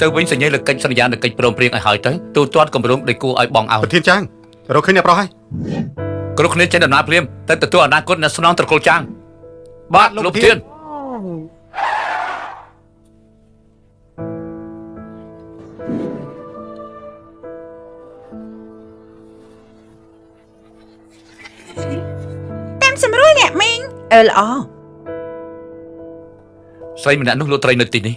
ទៅវិញសញ្ញាលើកិច្ចសន្យានៃកិច្ចព្រមព្រៀងឲ្យហើយទៅទូទាត់គម្រោងដោយគួរឲ្យបងឲ្យប្រធានចាងរកឃើញអ្នកប្រុសហើយគ្រប់គ្នាចេញដំណើរព្រាមទៅទទួលអនាគតនៅស្នងត្រកូលចាងបាទលោកប្រធានតាមសម្រួលអ្នកមីងល្អស្រីម្នាក់នោះលក់ត្រីនៅទីនេះ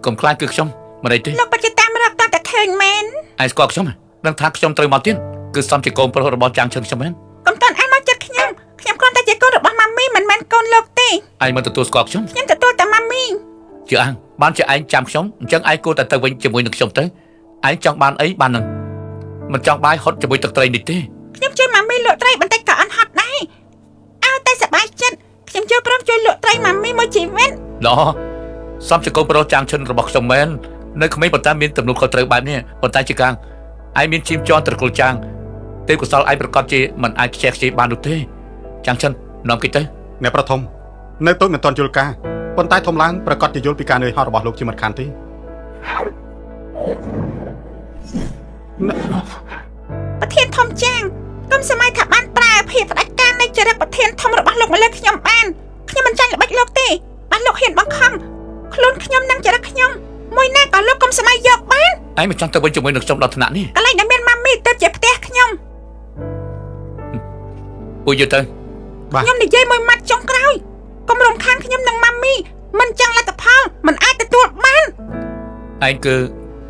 កុំខ្លាចគឺខ្ញុំមិនអីទេលោកបាច់តាមរកតតែឃើញមែនឯងស្គាល់ខ្ញុំដឹងថាខ្ញុំត្រូវមកទៀតគឺសំជាកូនប្រុសរបស់ចាងឈឹងខ្ញុំមែនកុំតន់ឯងមកចិត្តខ្ញុំគ្រាន់តែជាកូនរបស់ម៉ាមីមិនមែនកូនលោកទេឯងមិនទទួលស្គាល់ខ្ញុំទទួលតែម៉ាមីជាអាងបានជាឯងចាំខ្ញុំអញ្ចឹងឯងគួរតែទៅវិញជាមួយនឹងខ្ញុំទៅឯងចង់បានអីបាននឹងមិនចង់បាយហត់ជាមួយទឹកត្រីនេះទេខ្ញុំជួយម៉ាមីលក់ត្រីបន្តិចក៏អត់ហត់ដែរឲ្យតែសប្បាយចិត្តខ្ញុំជួយព្រមជួយលក់ត្រីម៉ាមីមួយជីវិតល្អសំជាកូនប្រុសចាងឈិនរបស់ខ្ញុំមែននៅក្មេងប៉ុន្តែមានទំនួលខុសត្រូវបែបនេះប៉ុន្តែជាកាងឯងមានឈាមជន់ត្រកូលចាងទេពកោសលឯងប្រកាសជាមិនអាចខ្ជះខ្ជាយបាននោះទេចាងឈិននាំគេទៅអ្នកប្រធមនៅតូចមិនទាន់យល់ការប៉ុន្តែធំឡើងប្រកាសជាយល់ពីការនឿយហត់របស់លោកជាមិនខានទេប្រធានធំចាងគុំសម័យថាបានប្រើភាពផ្ដាច់ការនៃចរិតប្រធានធំរបស់លោកម្លេះខ្ញុំបានខ្ញុំមិនចាញ់ល្បិចលោកទេបានលោកហ៊ានបង្ខំខ្លួនខ្ញុំនិងចរិតខ្ញុំមួយណាក៏លោកគុំសម័យយកបានឯងមិនចង់ទៅវិញជាមួយនឹងខ្ញុំដល់ថ្នាក់នេះកន្លែងដែលមានម៉ាមីទៅជាផ្ទះខ្ញុំពួកយកទៅខ្ញុំនិយាយមួយម៉ាត់ចុងក្រោយកុំរំខានខ្ញុំនិងម៉ាមីមិនចង់លទ្ធផលមិនអាចទទួលបានឯងគឺ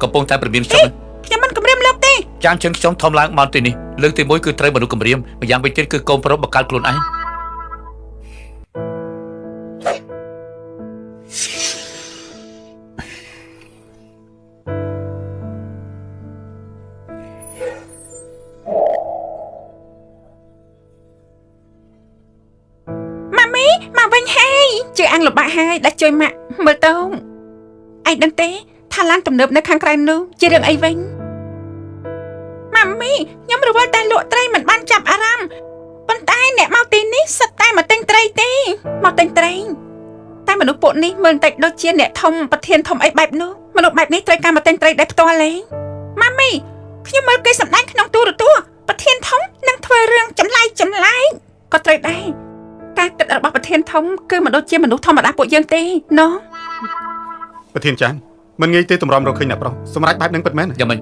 កំពុងតែប្រមានខ្ញុំមិនគម្រាមលោកទេចាងជើងខ្ញុំធំឡើងមកទីនេះលើកទី1គឺត្រូវមនុស្សគម្រាមម្យ៉ាងវិញទៀតគឺកូនប្រុសបកកើតខ្លួនឯងជឿអាំងលបាក់ហើយដាច់ជួយម៉ាក់មើលតោងឯងដឹងទេថាឡានទំនើបនៅខាងក្រៅនោះជារឿងអីវិញម៉ាមីខ្ញុំរវល់តែលក់ត្រីមិនបានចាប់អារម្មណ៍ប៉ុន្តែអ្នកមកទីនេះសិតតែមកទិញត្រីទេមកទិញត្រីតែមនុស្សពួកនេះមើលបន្តិចដូចជាអ្នកធំប្រធានធំអីបែបនោះមនុស្សបែបនេះត្រូវការមកទិញត្រីដែលផ្ទាល់លេងម៉ាមីខ្ញុំមើលគេសម្ដែងក្នុងទូរទស្សន៍ប្រធានធំនឹងធ្វើរឿងចម្លែកក៏ត្រូវដែរការគិតរបស់ប្រធានធំគឺមិនដូចជាមនុស្សធម្មតាពួកយើងទេណោះប្រធានចាងមិនងាយទេតម្រាំរកឃើញអ្នកប្រុសសម្រាប់បែបហ្នឹងពិតមែនយ៉ាងម៉េច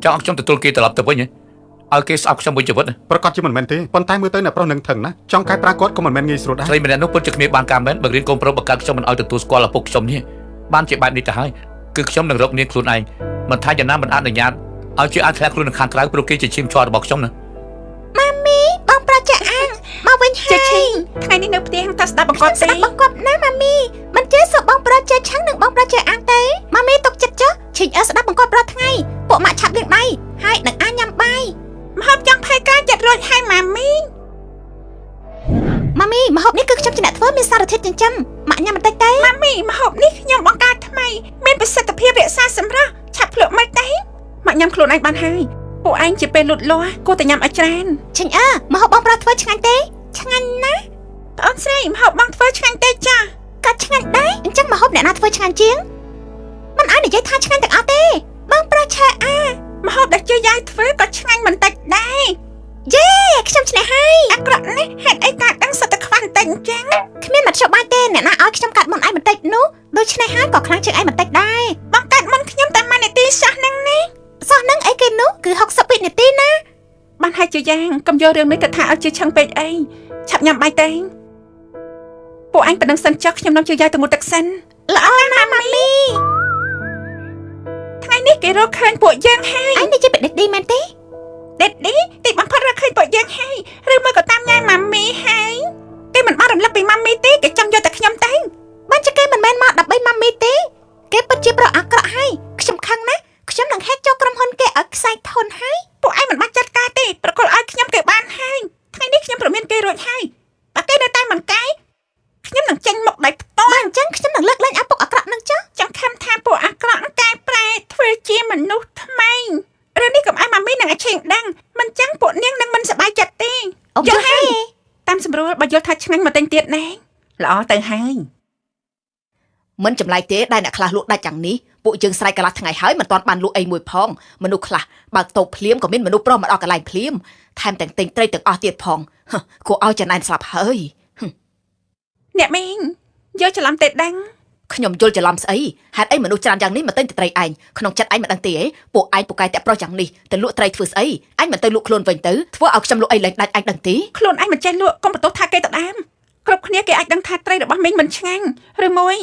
ចង់ឲ្យខ្ញុំទទួលគេត្រឡប់ទៅវិញឲ្យគេស្អប់ខ្ញុំវិញជីវិតប្រកាសជាមិនមែនទេប៉ុន្តែមើលទៅអ្នកប្រុសនឹងថឹងណាចង់កែប្រែគាត់ក៏មិនមែនងាយស្រួលដែរស្រីម្នាក់នោះពិតជាគ្មានបានការមែនបើរៀនកូនប្រុសបកកើតខ្ញុំមិនឲ្យទទួលស្គាល់ឪពុកខ្ញុំនេះបានជាបែបនេះទៅហើយគឺខ្ញុំនឹងរកនាងខ្លួនឯងមិនថាយ៉ាងណាមិនអនុញ្ញាតឲ្យជាអាចធ្លាក់ខ្លួននៅខាងក្រៅព្រោះគេជាឈាមជ័ររបស់ខ្ញុំណាម៉ាមីបងប្រចាអាងមកវិញហើយថ្ងៃនេះនៅផ្ទះតែស្ដាប់បង្គាប់ទេស្ដាប់បង្គាប់ណាម៉ាមីមិនចេះសុំបងប្រចាឆាំងនឹងបងប្រចាអាងទេម៉ាមីទុកចិត្តចុះឈិញស្ដាប់បង្គាប់រាល់ថ្ងៃពួកម៉ាក់ឆាប់លាងដៃហើយនឹងអាញ៉ាំបាយមហូបចង់ផៃការចិត្តរួចហើយម៉ាមីមហូបនេះគឺខ្ញុំជាអ្នកធ្វើមានសារធាតុចិញ្ចឹមម៉ាក់ញ៉ាំបន្តិចទេម៉ាមីមហូបនេះខ្ញុំបង្កើតថ្មីមានប្រសិទ្ធភាពរក្សាសម្រស់ឆាប់ភ្លក់មិនទេម៉ាក់ញ៉ាំខ្លួនឯងបានហើយពួកឯងជាពេលលូតលាស់គួរតែញ៉ាំឲ្យច្រើនឈិញមហូបបងប្រុសធ្វើឆ្ងាញ់ទេឆ្ងាញ់ណាស់បងអូនស្រីមហូបបងធ្វើឆ្ងាញ់ទេចាក៏ឆ្ងាញ់ដែរអញ្ចឹងមហូបអ្នកណាធ្វើឆ្ងាញ់ជាងមិនឲ្យនិយាយថាឆ្ងាញ់ទាំងអស់ទេបងប្រុសឆាមហូបដែលជឿយាយធ្វើក៏ឆ្ងាញ់បន្តិចដែរយេខ្ញុំឆ្នះហើយអាក្រក់នេះហេតុអីកើតដឹងសិតតែខ្វះបន្តិចអញ្ចឹងគ្មានមធ្យោបាយទេអ្នកណាឲ្យខ្ញុំកាត់មុនឯងបន្តិចនោះដូច្នេះហើយក៏ខ្លាំងជាងឯងបន្តិចដែរបងកាត់មុនខ្ញុំតែ1នាទីសោះហ្នឹងនេះសោះហ្នឹងអីគេនោះគឺ60វិនាទីណាបានហើយជាយ៉ាងកុំយករឿងនេះទៅថាឲ្យជាឆឹងពេកអីឆាប់ញ៉ាំបាយទេពួកអញប៉ណ្ណឹងសិនចុះខ្ញុំនាំជឿយាយទៅងូតទឹកសិនល្អណាស់ម៉ាមីថ្ងៃនេះគេរកឃើញពួកយើងហើយអញនេះជាបេដេឌីមែនទេដេឌីទីបំផុតរកឃើញពួកយើងហើយឬមួយក៏តាមញ៉ាំម៉ាមីហើយគេមិនបានរំលឹកពីម៉ាមីទេគេចង់យកតែខ្ញុំទៅបានជាគេមិនមែនមកដើម្បីម៉ាមីទេគេពិតជាប្រុសអាក្រក់ហើយខ្ញុំខឹងណាស់ខ្ញុំនឹងហេតុចូលក្រុមហ៊ុនគេឲ្យខ្សែធនហើយពួកឯងមិនបាច់ចាត់ការទេប្រគល់ឲ្យខ្ញុំគេបានហើយថ្ងៃនេះខ្ញុំប្រមានគេរួចហើយបើគេនៅតែមិនកែខ្ញុំនឹងចេញមុខដៃផ្ទាល់អញ្ចឹងខ្ញុំនឹងលើកលែងឪពុកអាក្រក់នឹងចុះចង់ខំថាពួកអាក្រក់កែប្រែធ្វើជាមនុស្សថ្មីរឿងនេះកុំឲ្យម៉ាមីនឹងឲ្យឆេងដឹងមិនចឹងពួកនាងនឹងមិនសប្បាយចិត្តទេយល់ហើយតាមសម្រួលបើយល់ថាឆ្ងាញ់មកទិញទៀតណែល្អទៅហើយ មិនចម្លែកទេដែលអ្នកខ្លះលក់ដាច់យ៉ាងនេះពួកយើងស្រែកកន្លះថ្ងៃហើយមិនទាន់បានលក់អីមួយផងមនុស្សខ្លះបើកតូបភ្លាមក៏មានមនុស្សប្រុសមកដល់កន្លែងភ្លាមថែមទាំងទិញត្រីទាំងអស់ទៀតផងគួរឲ្យចំណែនស្លាប់ហើយ អ្នកមីងយកច្រឡំទេដឹង ខ្ញុំយល់ច្រឡំស្អីហេតុអីមនុស្សច្រើនយ៉ាងនេះមកទិញត្រីឯងក្នុងចិត្តឯងមិនដឹងទេពួកឯងពូកែតាក់ប្រុសយ៉ាងនេះទៅលក់ត្រីធ្វើស្អីឯងមិនទៅលក់ខ្លួនវិញទៅធ្វើឲ្យខ្ញុំលក់អីលែងដាច់ឯងដឹងទេ ខ្លួនឯងមិនចេះលក់កុំបន្ទោសថាគេទៅដើមគ្រប់គ្នាគេអាចដឹងថាត្រីរបស់មីងមិនឆ្ងាញ់ឬមួយ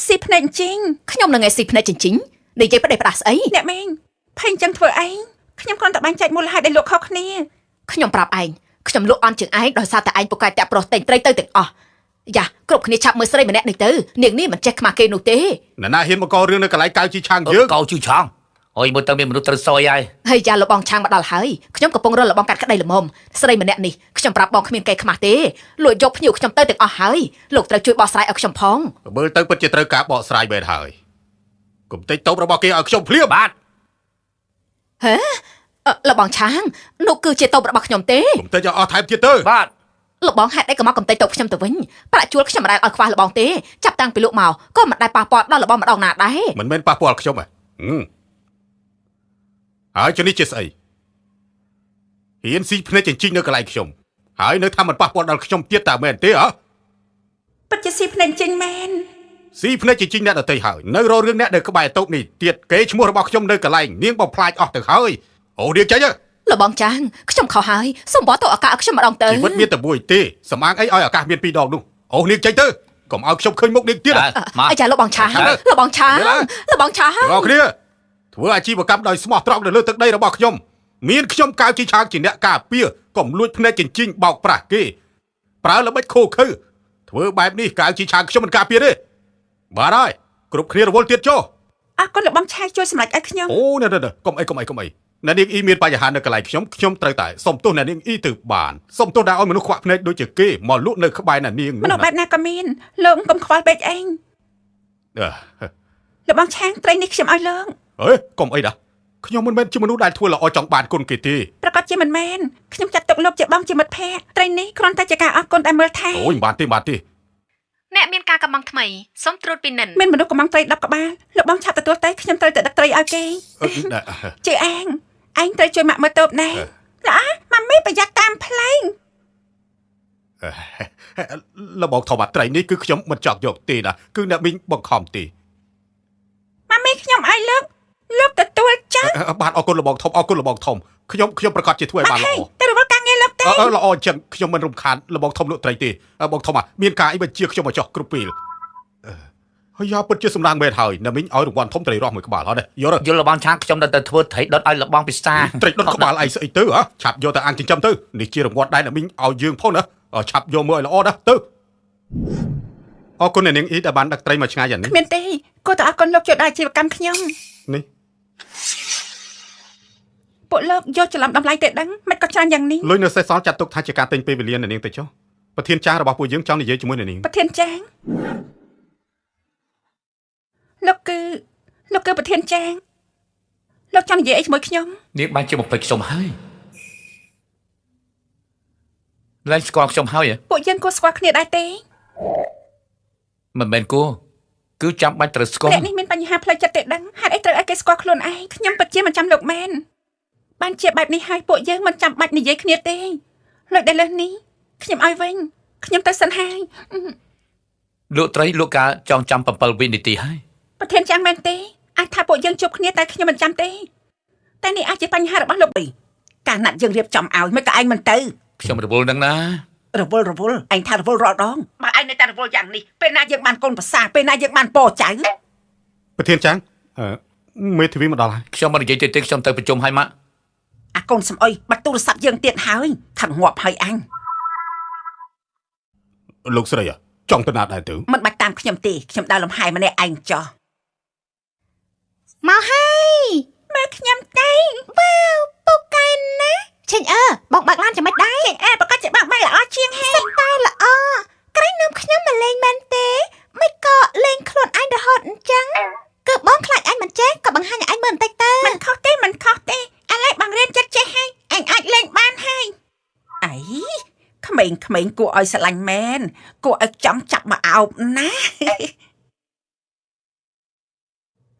ស៊ីភ្នែកជីង ខ្ញុំនឹងឯស៊ីភ្នែកចិញ្ចិញនិយាយប្រដេះផ្ដាស់ស្អី អ្នកមីងភ័យអញ្ចឹងធ្វើអីខ្ញុំគ្រាន់តែបាញ់ចែកមូលហេតុដែលលក់ខុសគ្នា ខ្ញុំប្រាប់ឯងខ្ញុំលក់អន់ជាងឯងដោយសារតែឯងពូកែតាក់ប្រុសទិញត្រីទៅទាំងអស់យ៉ាគ្រប់គ្នាឆាប់មើលស្រីម្នាក់នេះទៅនាងនេះមិនចេះខ្មាស់គេនោះទេ ណ៎ណាហ៊ានមកករឿងនៅកន្លែងកៅជីឆាងយើង កោជូឆងអុយមើលទៅមានមនុស្សត្រូវសយហើយ ហើយយ៉ាលបងឆាងមកដល់ហើយខ្ញុំកំពុងរលបងកាត់ក្តីល្មមស្រីម្នាក់នេះខ្ញុំប្រាប់បងគ្មានគេខ្មាស់ទេលួចយកភ្ញៀវខ្ញុំទៅទាំងអស់ហើយលោកត្រូវជួយបោះស្រាយឲ្យខ្ញុំផង មើលទៅពិតជាត្រូវការបកស្រាយបែបហើយកុំតិចតូបរបស់គេឲ្យខ្ញុំភ្លាម បាទ ហេលបងឆាងនោះគឺជាតូបរបស់ខ្ញុំទេ កុំតិចឲ្យអស់ថែមទៀតទៅ បាទ លបងហេតុអីក៏មកកំទេចតូបខ្ញុំទៅវិញប្រាក់ជួលខ្ញុំមិនដែលឲ្យខ្វះលបងទេចាប់តាំងពីលោកមកក៏មិនដែលប៉ះពាល់ដល់លបងម្ដងណាដែរ មិនមែនប៉ះពាល់ខ្ញុំហ៎ហើយជនេះជាស្អីហ៊ានស៊ីភ្នែកចិញ្ចិញនៅកន្លែងខ្ញុំហើយនៅថាមិនប៉ះពាល់ដល់ខ្ញុំទៀតតើមែនទេហ៎ ពិតជាស៊ីភ្នែកជីងមែន ស៊ីភ្នែកចិញ្ចិញអ្នកដទៃហើយនៅរករឿងអ្នកនៅក្បែរតូបនេះទៀតគេឈ្មោះរបស់ខ្ញុំនៅកន្លែងនាងបំផ្លាញអស់ទៅហើយអូរៀងចេញ លបងចាងខ្ញុំខុសហើយសូមបោះតោឱកាសឲ្យខ្ញុំម្ដងទៅ ជីវិតមានតែមួយទេសម្អាងអីឲ្យឱកាសមានពីរដងនោះអូនាងចេញទៅកុំឲ្យខ្ញុំឃើញមុខនាងទៀត មក អាចារ្យលបងឆាងលបងឆាងលបងឆាង រកគ្នាធ្វើអាជីវកម្មដោយស្មោះត្រង់នៅលើទឹកដីរបស់ខ្ញុំមានខ្ញុំកៅជីឆាងជាអ្នកការពារកុំលួចភ្នែកចិញ្ចិញបោកប្រាស់គេប្រើល្បិចខូខើធ្វើបែបនេះកៅជីឆាងខ្ញុំមិនការពារទេបាទហើយគ្រប់គ្នារវល់ទៀតចុះ អរគុណលោកបងឆាយជួយសម្រេចឲ្យខ្ញុំ អូណែកុំអីអ្នកនាងអ៊ីមានបញ្ហានៅកន្លែងខ្ញុំត្រូវតែសុំទោសអ្នកនាងអ៊ីទៅបានសុំទោសដែលឲ្យមនុស្សខ្វាក់ភ្នែកដូចជាគេមកលក់នៅក្បែរអ្នកនាង មនុស្សបែបណាក៏មានលោកកុំខ្វល់ពេកអីលោកបងឆាងត្រីនេះខ្ញុំឲ្យលោក អេកុំអីដាខ្ញុំមិនមែនជាមនុស្សដែលធ្វើល្អចង់បានគុណគេទេ ប្រកាសជាមិនមែនខ្ញុំចាត់ទុកលោកជាបងជាមិត្តភក្តិត្រីនេះគ្រាន់តែជាការអរគុណដែលមើលថែ អូយបានទេ អ្នកមានការកំងថ្មីសូមត្រួតពិនិត្យ មានមនុស្សកំងត្រី10ក្បាលលោកបងឆាប់ទទួលទៅខ្ញុំត្រូវតែដឹកត្រីឲ្យគេជឿឯងត្រូវជួយម៉ាក់មើលតូបណែឡាម៉ាមីប្រយ័ត្នតាមផ្លូវ លបងធម្មត្រីនេះគឺខ្ញុំមិនចង់យកទេណាគឺអ្នកមីងបង្ខំទេ ម៉ាមីខ្ញុំឲ្យលោកទទួលចាស់ បាទអរគុណលបងធំខ្ញុំប្រកាសជាធ្វើឲ្យបានល្អ តែរវល់ការងារលោកទេ ល្អអញ្ចឹងខ្ញុំមិនរំខានលបងធំលក់ត្រីទេបងធំមានការអីបញ្ជាខ្ញុំមកចោះគ្រប់ពេលហើយយ៉ាពិតជាសម្រាប់មែនហើយអ្នកមីងឲ្យរង្វាន់ធំត្រីរស់មួយក្បាលអត់ទេយល់ លបងឆាងខ្ញុំដល់ទៅធ្វើត្រីដុតឲ្យលបងពិសា ត្រីដុតក្បាលអីស្អីទៅឆាប់យកទៅអានចិញ្ចឹមទៅនេះជារង្វាន់ដែរអ្នកមីងឲ្យយើងផងណាឆាប់យកមើលឲ្យល្អណាទៅអរគុណអ្នកនាងអ៊ីដែលបានដឹកត្រីមកឆ្ងាយយ៉ាងនេះ គ្មានទេគួរតែអរគុណលោកជួយដល់អាជីវកម្មខ្ញុំ នេះ ពួកលោកយកច្រឡំតម្លៃទៅដឹងមិនក៏ច្រើនយ៉ាងនេះ លុយនៅសេសសល់ចាត់ទុកថាជាការទិញពេលវេលាអ្នកនាងទៅចុះប្រធានចាស់របស់ពួកយើងចង់និយាយជាមួយអ្នកនាង ប្រធានចាងលោកគឺប្រធានចាងលោកចង់និយាយអីជាមួយខ្ញុំ នាងបានជាបំពេញខ្ញុំហើយលែងស្គាល់ខ្ញុំហើយ ពួកយើងគួរស្គាល់គ្នាដែរទេ មិនមែនគួរគឺចាំបាច់ត្រូវស្គាល់ អ្នកនេះមានបញ្ហាផ្លូវចិត្តទេដឹងហេតុអីត្រូវឲ្យគេស្គាល់ខ្លួនឯងខ្ញុំពិតជាមិនចាំលោកមែនបានជាបែបនេះហើយពួកយើងមិនចាំបាច់និយាយគ្នាទេលើកដែលលើសនេះខ្ញុំឲ្យវិញខ្ញុំទៅសិនហើយ លក់ត្រីលក់កាចងចាំ7វិនាទីហើយ ប្រធានចាងមែនទេអាចថាពួកយើងជួបគ្នាតែខ្ញុំមិនចាំទេតែនេះអាចជាបញ្ហារបស់លោកកាលណាត់យើងរៀបចំឲ្យមិនក៏ឯងមិនទៅ ខ្ញុំរវល់នឹងណា រវល់ឯងថារវល់រាល់ដងបើឯងនៅតែរវល់យ៉ាងនេះពេលណាយើងបានកូនប្រសាពេលណាយើងបានពោចៅ ប្រធានចាងមេធាវីមកដល់ហើយ ខ្ញុំមិននិយាយទេខ្ញុំទៅប្រជុំហើយម៉ាក់ អាកូនសំអុយបាត់ទូរស័ព្ទយើងទៀតហើយខាត់ងាប់ហើយអញ លោកស្រីចង់ទៅណាដែរទៅ មិនបាច់តាមខ្ញុំទេខ្ញុំដើរលំហែម្នាក់ឯងចោះ មកហើយ មើលខ្ញុំទេ វ៉ាវពូកែណាឆេញបងបើកឡានចាំមិនដែរ ប្រកាសជាបាក់បាយល្អជាងហើយ តែល្អក្រែងនាំខ្ញុំមកលេងមែនទេមិនក៏លេងខ្លួនឯងរហូតអញ្ចឹងគឺបងខ្លាចឯងមិនចេះក៏បង្ហាញឲ្យឯងមើលបន្តិចទៅ មិនខុសទេឥឡូវបងរៀនចិត្តចេះហើយអញអាចលេងបានហើយអីក្មេងៗគួរឲ្យស្រឡាញ់មែនគួរឲ្យចង់ចាប់មកអោបណា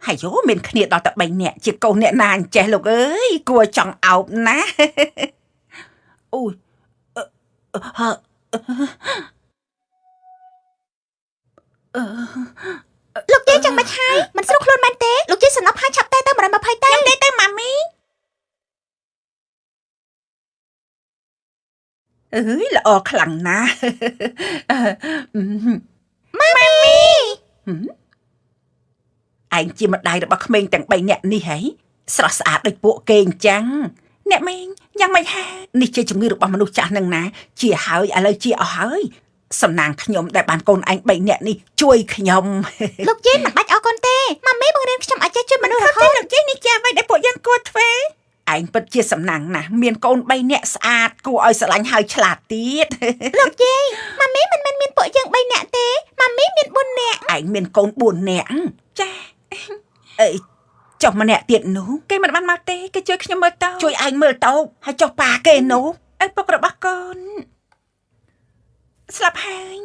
ហើយយោមានគ្នាដល់តែ3នាក់ជាកូនអ្នកណាអញ្ចេះលោកអើយគួរចង់អោបណាអូយលោកយាយចាំមិនហើយមិនស្រួលខ្លួនមែនទេលោកយាយសំណប់ហើយឆាប់តែទៅ120ទៅខ្ញុំទេទៅម៉ាមីអើយល្អខ្លាំងណាស់ម៉ាមីឯងជាម្ដាយរបស់ក្មេងទាំង3នាក់នេះហីស្រស់ស្អាតដូចពួកគេអញ្ចឹងអ្នកមីងយ៉ាងម៉េចហើយនេះជាជំងឺរបស់មនុស្សចាស់នឹងណាជាហើយឥឡូវជាអស់ហើយសំណាងខ្ញុំដែលបានកូនឯង3នាក់នេះជួយខ្ញុំ លោកយាយមិនបាច់អរគុណទេម៉ាមីបង្រៀនខ្ញុំឲ្យចេះជួយមនុស្សរហូត លោកយាយនេះជាអ្វីដែលពួកយើងគួរធ្វើឯងពិតជាសំណាងណាស់មានកូន3នាក់ស្អាតគួរឲ្យស្រឡាញ់ហើយឆ្លាតទៀត លោកយាយម៉ាមីមិនមែនមានពួកយើង3នាក់ទេម៉ាមីមាន4នាក់ឯងមានកូន4នាក់ចាអីចុះម្នាក់ទៀតនោះគេមិនបានមកទេគេជួយខ្ញុំមើលតោជួយឯងមើលតោហើយចុះប៉ាគេនោះឪពុករបស់កូនស្លាប់ហើយ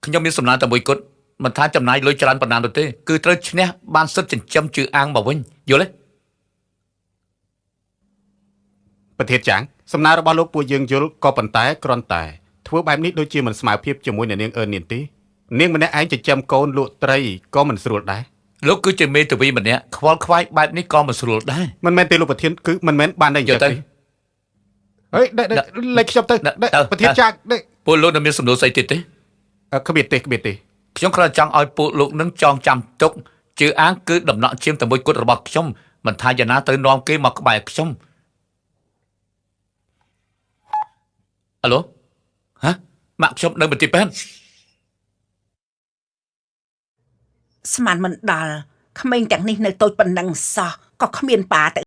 ខ្ញុំមានសំណាងតែមួយគត់មិនថាចំណាយលុយច្រើនប៉ុណ្ណានោះទេគឺត្រូវឈ្នះបានសិទ្ធិចិញ្ចឹមជឿអាងមកវិញយល់ទេ ប្រធានចាងសំណើរបស់លោកពួកយើងយល់ក៏ប៉ុន្តែគ្រាន់តែធ្វើបែបនេះដូចជាមិនស្មើភាពជាមួយនឹងនាងអឺននាងទេនាងម្នាក់ឯងចិញ្ចឹមកូនលក់ត្រីក៏មិនស្រួលដែរ លោកគឺជាមេធាវីម្នាក់ខ្វល់ខ្វាយបែបនេះក៏មិនស្រួលដែរ មិនមែនទេលោកប្រធានគឺមិនមែនបានតែអញ្ចឹងទេហេលេខខ្ញុំទៅប្រធានចាង ពួកលោកនៅមានសំណួរស្អីទៀតទេ គ្មានទេ ខ្ញុំគ្រាន់តែចង់ឲ្យពួកលោកនឹងចងចាំទុកជឿអាងគឺដំណក់ឈាមតែមួយគត់របស់ខ្ញុំមិនថាយ៉ាងណាទៅនាំគេមកក្បែរខ្ញុំអាឡូហ៎ម៉ាក់ខ្ញុំនៅមន្ទីរពេទ្យ ស្មានមិនដល់ក្មេងទាំងនេះនៅតូចប៉ុណ្ណឹងសោះក៏គ្មានប៉ាទៅ